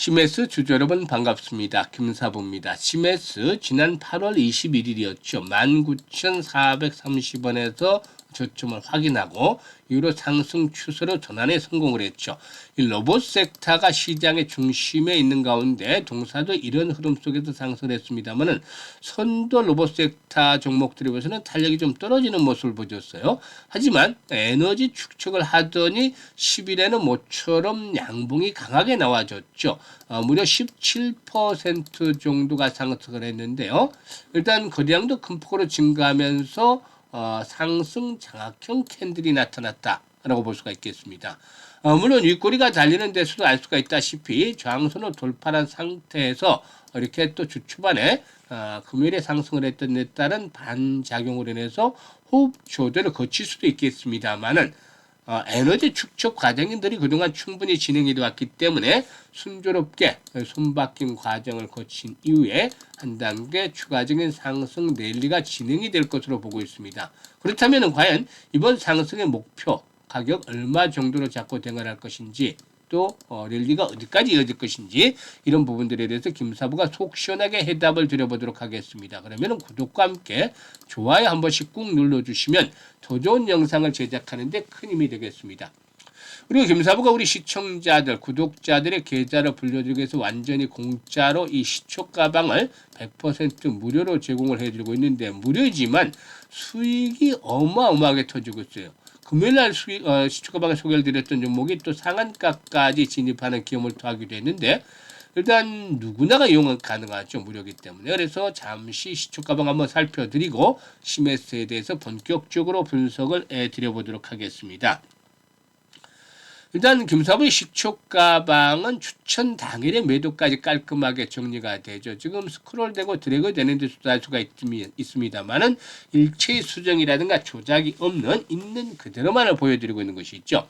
시메스 주주 여러분 반갑습니다. 김사부입니다. 시메스 지난 8월 21일이었죠. 19,430원에서 저점을 확인하고 이후로 상승 추세로 전환에 성공을 했죠. 이 로봇 섹터가 시장의 중심에 있는 가운데 동사도 이런 흐름 속에서 상승을 했습니다만은 선도 로봇 섹터 종목들에 비해서는 탄력이 좀 떨어지는 모습을 보였어요. 하지만 에너지 축적을 하더니 10일에는 모처럼 양봉이 강하게 나와줬죠. 무려 17% 정도가 상승을 했는데요. 일단 거래량도 큰 폭으로 증가하면서 상승 장악형 캔들이 나타났다라고 볼 수가 있겠습니다. 물론 윗꼬리가 달리는 데서도 알 수가 있다시피 저항선을 돌파한 상태에서 이렇게 또 주 초반에 금요일에 상승을 했던 데 따른 반작용으로 인해서 호흡 조절을 거칠 수도 있겠습니다만은 에너지 축적 과정들이 그동안 충분히 진행이 되었기 때문에 순조롭게 손바뀐 과정을 거친 이후에 한 단계 추가적인 상승 랠리가 진행이 될 것으로 보고 있습니다. 그렇다면 과연 이번 상승의 목표 가격 얼마 정도로 잡고 대응할 것인지 또 랠리가 어디까지 이어질 것인지 이런 부분들에 대해서 김사부가 속 시원하게 해답을 드려보도록 하겠습니다. 그러면 구독과 함께 좋아요 한 번씩 꾹 눌러주시면 더 좋은 영상을 제작하는 데 큰 힘이 되겠습니다. 그리고 김사부가 우리 시청자들, 구독자들의 계좌를 불려드리기 위해서 완전히 공짜로 이 시초 가방을 100% 무료로 제공을 해드리고 있는데 무료지만 수익이 어마어마하게 터지고 있어요. 금요일날 시초가방에 소개를 드렸던 종목이 또 상한가까지 진입하는 기업을 더하기도 했는데 일단 누구나가 이용 가능하죠. 무료이기 때문에. 그래서 잠시 시초가방 한번 살펴드리고 시메스에 대해서 본격적으로 분석을 해드려보도록 하겠습니다. 일단 김사부의 시초가방은 추천 당일에 매도까지 깔끔하게 정리가 되죠. 지금 스크롤되고 드래그 되는 데서도 알 수가 있습니다만은 일체의 수정이라든가 조작이 없는 있는 그대로만을 보여드리고 있는 것이 있죠.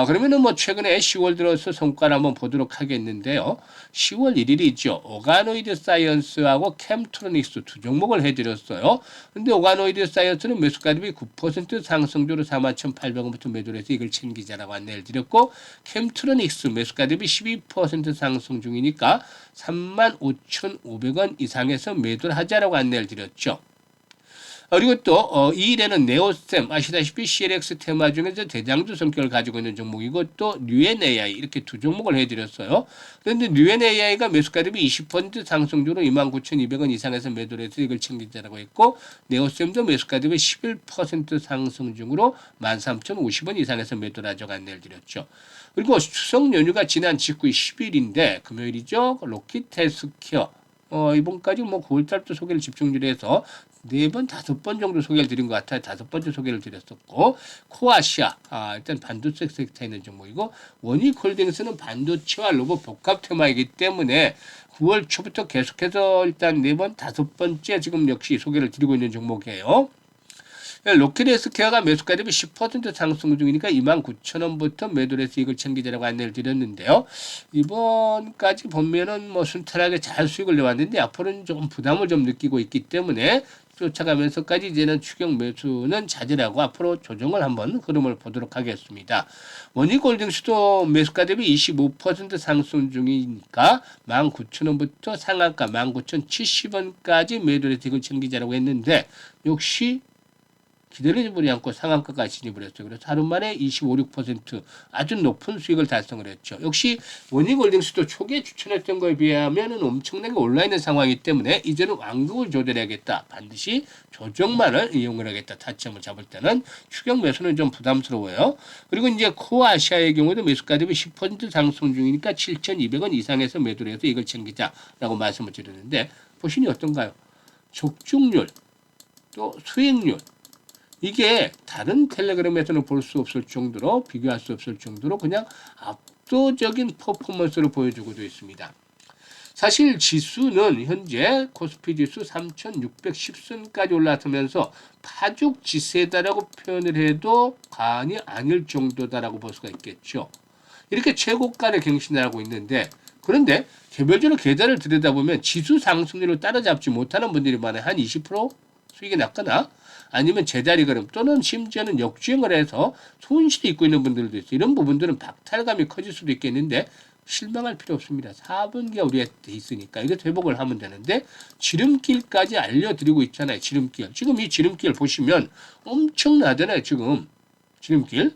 그러면은 뭐 최근에 10월 들어서 성과를 한번 보도록 하겠는데요. 10월 1일이죠. 오가노이드 사이언스하고 캠트로닉스 두 종목을 해드렸어요. 근데 오가노이드 사이언스는 매수가 대비 9% 상승률로 41,800원부터 매도를 해서 이걸 챙기자라고 안내를 드렸고 캠트로닉스 매수가 대비 12% 상승 중이니까 35,500원 이상에서 매도를 하자라고 안내를 드렸죠. 그리고 또 이 일에는 네오셈 아시다시피 CLX 테마 중에서 대장주 성격을 가지고 있는 종목이고 또 뉴엔AI 이렇게 두 종목을 해드렸어요. 그런데 뉴엔AI가 매수가 대비 20% 상승률로 29,200원 이상에서 매도를 해서 이걸 챙기자라고 했고 네오셈도 매수가 대비 11% 상승 중으로 13,050원 이상에서 매도를 하자고 안내를 드렸죠. 그리고 추석 연휴가 지난 직후 10일인데 금요일이죠. 로키트 헬스케어 이번까지 뭐 9월달부터 소개를 집중적으로 해서 4번, 5번 정도 소개를 드린 것 같아요. 5번째 소개를 드렸었고, 코아시아, 일단 반도체 섹터에 있는 종목이고, 원익홀딩스는 반도체와 로봇 복합 테마이기 때문에 9월 초부터 계속해서 일단 4번, 5번째 지금 역시 소개를 드리고 있는 종목이에요. 로키드 헬스케어가 매수가 대비 10% 상승 중이니까 29,000원부터 매도를 해서 이걸 챙기자라고 안내를 드렸는데요. 이번까지 보면은 뭐 순탄하게 잘 수익을 내왔는데 앞으로는 조금 부담을 좀 느끼고 있기 때문에 쫓아가면서까지 이제는 추격 매수는 자제하고 앞으로 조정을 한번 흐름을 보도록 하겠습니다. 원익홀딩스도 매수가 대비 25% 상승 중이니까 19,000원부터 상한가 19,070원까지 매도를 해서 이걸 챙기자라고 했는데 역시 기다리지 않고 상한가까지 진입을 했어요. 그래서 하루 만에 25, 6% 아주 높은 수익을 달성을 했죠. 역시 원익홀딩스도 초기에 추천했던 거에 비하면 엄청나게 올라있는 상황이기 때문에 이제는 완급을 조절해야겠다. 반드시 조정만을 이용을 하겠다. 타점을 잡을 때는 추격 매수는 좀 부담스러워요. 그리고 이제 코아시아의 경우도 매수가 대비 10% 상승 중이니까 7,200원 이상에서 매도를 해서 이걸 챙기자라고 말씀을 드렸는데 보시니 어떤가요? 적중률 또 수익률 이게 다른 텔레그램에서는 볼 수 없을 정도로 비교할 수 없을 정도로 그냥 압도적인 퍼포먼스를 보여주고도 있습니다. 사실 지수는 현재 코스피 지수 3,610선까지 올라서면서 파죽 지세다라고 표현을 해도 과언이 아닐 정도다라고 볼 수가 있겠죠. 이렇게 최고가를 갱신을 하고 있는데 그런데 개별적으로 계좌를 들여다보면 지수 상승률을 따라잡지 못하는 분들이 많아요. 한 20% 수익이 났거나 아니면 제자리 걸음 또는 심지어는 역주행을 해서 손실이 있고 있는 분들도 있어요. 이런 부분들은 박탈감이 커질 수도 있겠는데 실망할 필요 없습니다. 4분기가 우리가 돼 있으니까 이거 회복을 하면 되는데 지름길까지 알려드리고 있잖아요. 지름길. 지금 이 지름길 보시면 엄청나잖아요. 지금 지름길.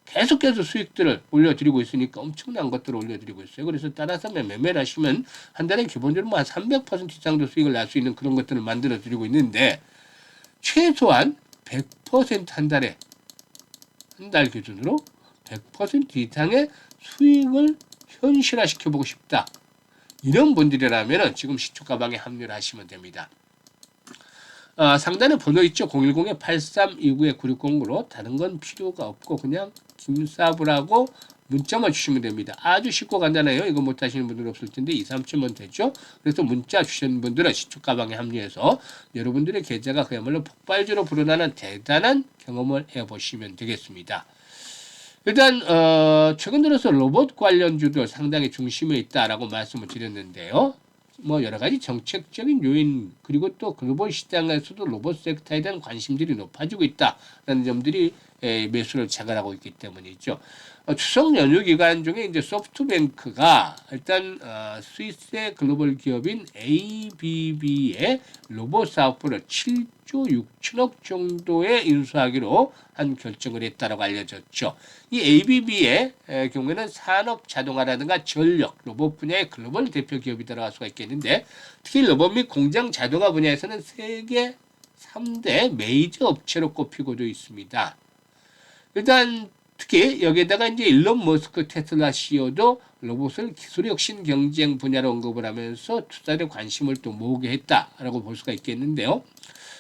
계속해서 수익들을 올려드리고 있으니까 엄청난 것들을 올려드리고 있어요. 그래서 따라서 매매를 하시면 한 달에 기본적으로 뭐 한 300% 이상도 수익을 낼 수 있는 그런 것들을 만들어 드리고 있는데 최소한 100% 한 달에 한 달 기준으로 100% 이상의 수익을 현실화시켜보고 싶다. 이런 분들이라면 지금 시초가방에 합류를 하시면 됩니다. 상단에 번호 있죠. 010-8329-9609로 다른 건 필요가 없고 그냥 김사부라고 문자만 주시면 됩니다. 아주 쉽고 간단해요. 이거 못하시는 분들 없을 텐데 2, 3초면 되죠. 그래서 문자 주시는 분들은 시초가방에 합류해서 여러분들의 계좌가 그야말로 폭발적으로 불어나는 대단한 경험을 해보시면 되겠습니다. 일단 최근 들어서 로봇 관련주도 상당히 중심에 있다라고 말씀을 드렸는데요. 뭐 여러 가지 정책적인 요인 그리고 또 글로벌 시장에서도 로봇 섹터에 대한 관심들이 높아지고 있다라는 점들이 매수를 자갈하고 있기 때문이죠. 추석 연휴 기간 중에 이제 소프트뱅크가 일단 스위스의 글로벌 기업인 ABB의 로봇 사업부를 7조 6천억 정도에 인수하기로 한 결정을 했다라고 알려졌죠. 이 ABB의 경우에는 산업 자동화라든가 전력, 로봇 분야의 글로벌 대표 기업이라고 할 수가 있겠는데 특히 로봇 및 공장 자동화 분야에서는 세계 3대 메이저 업체로 꼽히고도 있습니다. 일단 특히 여기에다가 이제 일론 머스크 테슬라 CEO도 로봇을 기술 혁신 경쟁 분야로 언급을 하면서 투자의 관심을 또 모으게 했다라고 볼 수가 있겠는데요.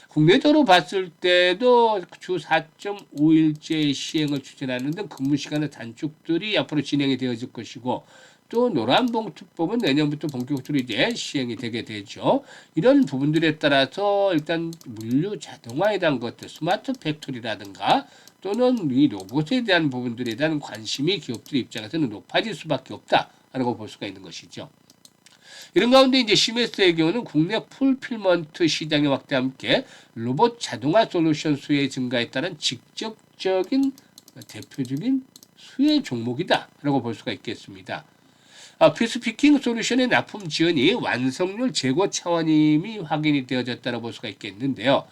국내적으로 봤을 때도 주 4.5일제 시행을 추진하는 등 근무 시간의 단축들이 앞으로 진행이 되어질 것이고 또 노란봉투법은 내년부터 본격적으로 이제 시행이 되게 되죠. 이런 부분들에 따라서 일단 물류 자동화에 대한 것들, 스마트 팩토리라든가 또는 이 로봇에 대한 부분들에 대한 관심이 기업들 입장에서는 높아질 수밖에 없다라고 볼 수가 있는 것이죠. 이런 가운데 이제 시메스의 경우는 국내 풀필먼트 시장의 확대와 함께 로봇 자동화 솔루션 수혜 증가에 따른 직접적인 대표적인 수혜 종목이다라고 볼 수가 있겠습니다. 피스피킹 솔루션의 납품 지원이 완성률 제고 차원임이 확인이 되어졌다고 볼 수가 있겠는데요.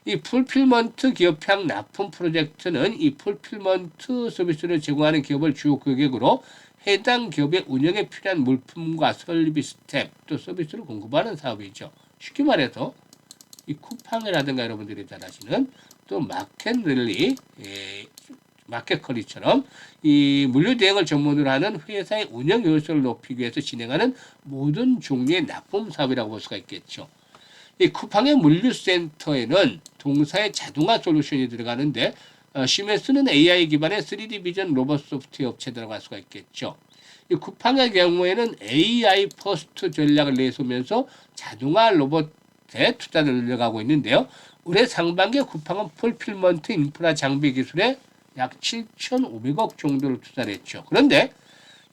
이 풀필먼트 기업향 납품 프로젝트는 이 풀필먼트 서비스를 제공하는 기업을 주요 고객으로 해당 기업의 운영에 필요한 물품과 설비 스텝 또 서비스를 공급하는 사업이죠. 쉽게 말해서 이 쿠팡이라든가 여러분들이 잘 아시는 또 마켓rel리, 마켓컬리처럼 이 물류 대행을 전문으로 하는 회사의 운영 효율성을 높이기 위해서 진행하는 모든 종류의 납품 사업이라고 볼 수가 있겠죠. 이 쿠팡의 물류센터에는 동사의 자동화 솔루션이 들어가는데 시메스는 AI 기반의 3D 비전 로봇 소프트웨어 업체라고 할 수가 있겠죠. 이 쿠팡의 경우에는 AI 퍼스트 전략을 내세우면서 자동화 로봇에 투자를 늘려가고 있는데요. 올해 상반기에 쿠팡은 풀필먼트 인프라 장비 기술에 약 7,500억 정도를 투자를 했죠. 그런데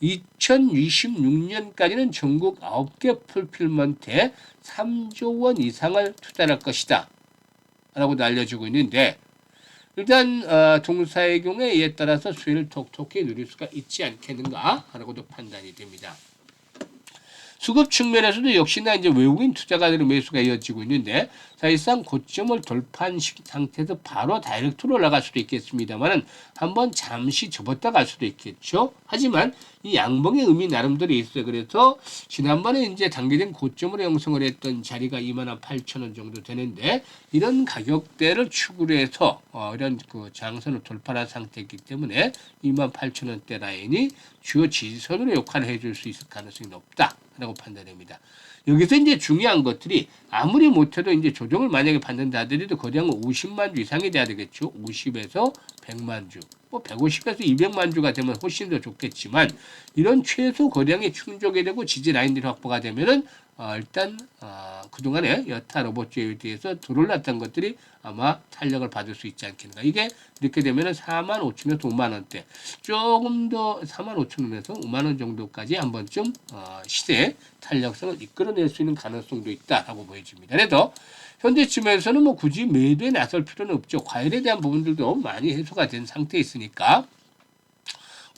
2026년까지는 전국 9개 풀필먼트에 3조 원 이상을 투자할 것이다 라고도 알려주고 있는데 일단 동사의 경우에 이에 따라서 수혜를 톡톡히 누릴 수가 있지 않겠는가 라고도 판단이 됩니다. 수급 측면에서도 역시나 이제 외국인 투자가들의 매수가 이어지고 있는데 사실상 고점을 돌파한 상태에서 바로 다이렉트로 올라갈 수도 있겠습니다만은 한번 잠시 접었다 갈 수도 있겠죠. 하지만 이 양봉의 의미 나름대로 있어요. 그래서 지난번에 이제 단계된 고점으로 형성을 했던 자리가 28,000원 정도 되는데 이런 가격대를 축으로 해서 이런 그 장선을 돌파한 상태이기 때문에 28,000원대 라인이 주요 지지선으로 역할을 해줄 수 있을 가능성이 높다라고 판단됩니다. 여기서 이제 중요한 것들이 아무리 못해도 이제 조정을 만약에 받는다 하더라도 거래량은 50만 주 이상이 돼야 되겠죠. 50에서 100만 주. 뭐 150에서 200만 주가 되면 훨씬 더 좋겠지만 이런 최소 거래량이 충족이 되고 지지 라인들이 확보가 되면은 일단 그동안에 여타 로봇주에 대해서 들어올랐던 것들이 아마 탄력을 받을 수 있지 않겠는가. 이게 이렇게 되면은 45,000원에서 5만원대 조금 더 45,000원에서 5만원 정도까지 한 번쯤 시세 탄력성을 이끌어낼 수 있는 가능성도 있다라고 보여집니다. 그래서 현재쯤에서는 뭐 굳이 매도에 나설 필요는 없죠. 과열에 대한 부분들도 많이 해소가 된 상태에 있으니까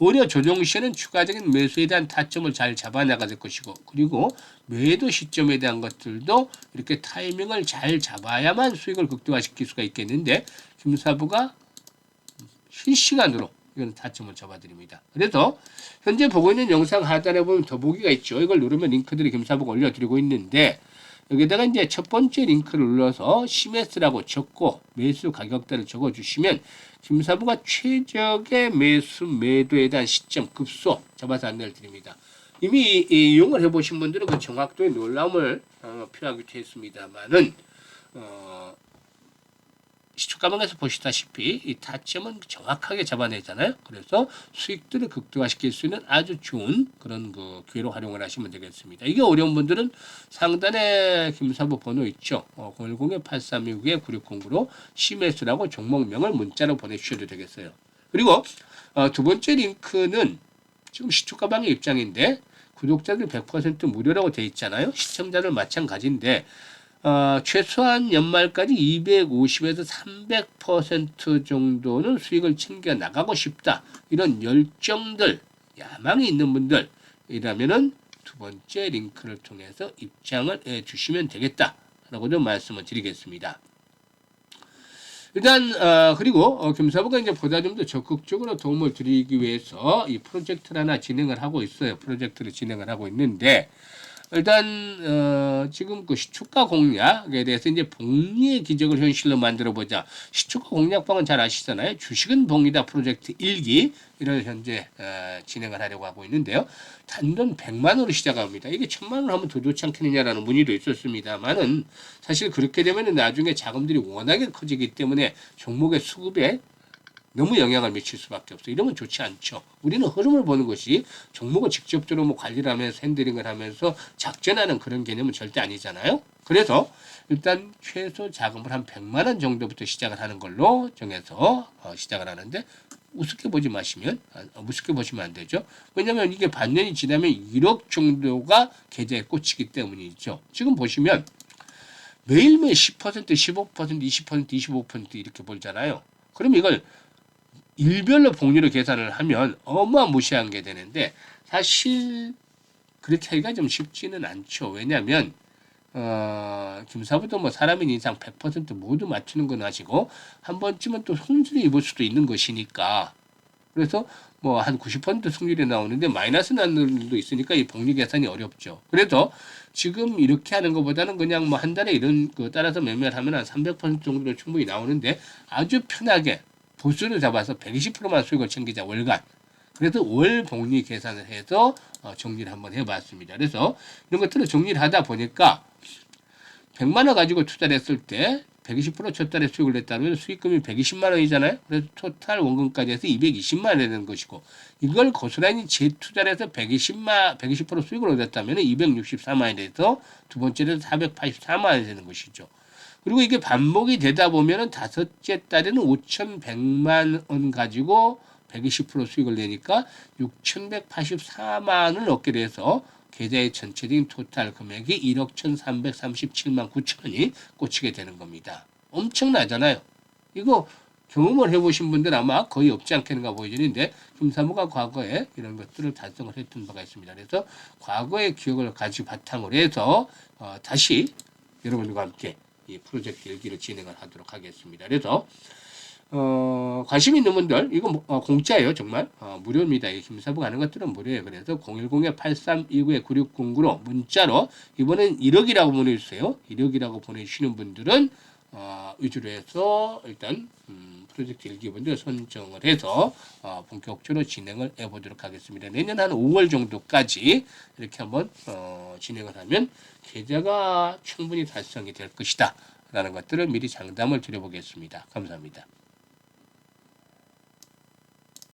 오히려 조정 시에는 추가적인 매수에 대한 타점을 잘 잡아나가야 될 것이고, 그리고 매도 시점에 대한 것들도 이렇게 타이밍을 잘 잡아야만 수익을 극대화시킬 수가 있겠는데, 김사부가 실시간으로 이건 타점을 잡아드립니다. 그래서 현재 보고 있는 영상 하단에 보면 더보기가 있죠. 이걸 누르면 링크들이 김사부가 올려드리고 있는데, 여기다가 이제 첫 번째 링크를 눌러서 CMS라고 적고 매수 가격대를 적어주시면 김사부가 최적의 매수 매도에 대한 시점 급소 잡아서 안내를 드립니다. 이미 이용을 해보신 분들은 그 정확도의 놀라움을 표하기도 했습니다만은 시초가방에서 보시다시피 이 타점은 정확하게 잡아내잖아요. 그래서 수익들을 극대화시킬 수 있는 아주 좋은 그런 그 기회로 활용을 하시면 되겠습니다. 이게 어려운 분들은 상단에 김사부 번호 있죠. 010-8329-9609로 CMS라고 종목명을 문자로 보내주셔도 되겠어요. 그리고 두 번째 링크는 지금 시초가방의 입장인데 구독자들 100% 무료라고 돼 있잖아요. 시청자들 마찬가지인데 최소한 연말까지 250에서 300% 정도는 수익을 챙겨 나가고 싶다. 이런 열정들, 야망이 있는 분들이라면은 두 번째 링크를 통해서 입장을 해 주시면 되겠다라고도 말씀을 드리겠습니다. 일단 그리고 김사부가 이제 보다 좀 더 적극적으로 도움을 드리기 위해서 이 프로젝트를 하나 진행을 하고 있어요. 프로젝트를 진행을 하고 있는데 일단 지금 그 시초가 공략에 대해서 이제 복리의 기적을 현실로 만들어 보자. 시초가 공략방은 잘 아시잖아요. 주식은 복리다 프로젝트 1기 이를 현재 진행을 하려고 하고 있는데요. 단돈 100만 원으로 시작합니다. 이게 1000만 원 하면 더 좋지 않겠느냐라는 문의도 있었습니다만은 사실 그렇게 되면은 나중에 자금들이 워낙에 커지기 때문에 종목의 수급에 너무 영향을 미칠 수밖에 없어요. 이러면 좋지 않죠. 우리는 흐름을 보는 것이 종목을 직접적으로 뭐 관리를 하면서 핸들링을 하면서 작전하는 그런 개념은 절대 아니잖아요. 그래서 일단 최소 자금을 한 100만 원 정도부터 시작을 하는 걸로 정해서 시작을 하는데 우습게 보지 마시면 우습게 보시면 안 되죠. 왜냐하면 이게 반년이 지나면 1억 정도가 계좌에 꽂히기 때문이죠. 지금 보시면 매일매일 10%, 15%, 20%, 25% 이렇게 벌잖아요. 그럼 이걸 일별로 복리로 계산을 하면 어마무시한 게 되는데 사실 그렇게 하기가 좀 쉽지는 않죠. 왜냐하면 김사부도 뭐 사람인 이상 100% 모두 맞추는 건 아시고 한 번쯤은 또 손실이 입을 수도 있는 것이니까 그래서 뭐 한 90% 승률이 나오는데 마이너스 나는 일도 있으니까 이 복리 계산이 어렵죠. 그래서 지금 이렇게 하는 것보다는 그냥 뭐 한 달에 이런 거 따라서 매매를 하면 한 300% 정도로 충분히 나오는데 아주 편하게 보수를 잡아서 120%만 수익을 챙기자 월간. 그래서 월 복리 계산을 해서 정리를 한번 해봤습니다. 그래서 이런 것들을 정리를 하다 보니까 100만 원 가지고 투자를 했을 때 120%첫 달에 수익을 냈다면 수익금이 120만 원이잖아요. 그래서 토탈 원금까지 해서 220만 원 되는 것이고 이걸 고스란히 재투자를 해서 120% 수익을 얻었다면 264만 원이 돼서 두 번째는 484만 원이 되는 것이죠. 그리고 이게 반복이 되다 보면은 다섯째 달에는 5,100만 원 가지고 120% 수익을 내니까 6,184만 원을 얻게 돼서 계좌의 전체적인 토탈 금액이 1억 1,337만 9천 원이 꽂히게 되는 겁니다. 엄청나잖아요. 이거 경험을 해보신 분들 아마 거의 없지 않겠는가 보이는데 김사부가 과거에 이런 것들을 달성을 했던 바가 있습니다. 그래서 과거의 기억을 가지고 바탕으로 해서 다시 여러분과 함께 이 프로젝트 일기를 진행을 하도록 하겠습니다. 그래서 관심 있는 분들 이거 공짜예요. 정말 무료입니다. 이 김사부가 하는 것들은 무료예요. 그래서 010-8329-9609로 문자로 이번엔 1억이라고 보내주세요. 1억이라고 보내주시는 분들은 위주로 해서 일단 프로젝트 일기분들 선정을 해서 본격적으로 진행을 해보도록 하겠습니다. 내년 한 5월 정도까지 이렇게 한번 진행을 하면 계좌가 충분히 달성이 될 것이다 라는 것들을 미리 장담을 드려보겠습니다. 감사합니다.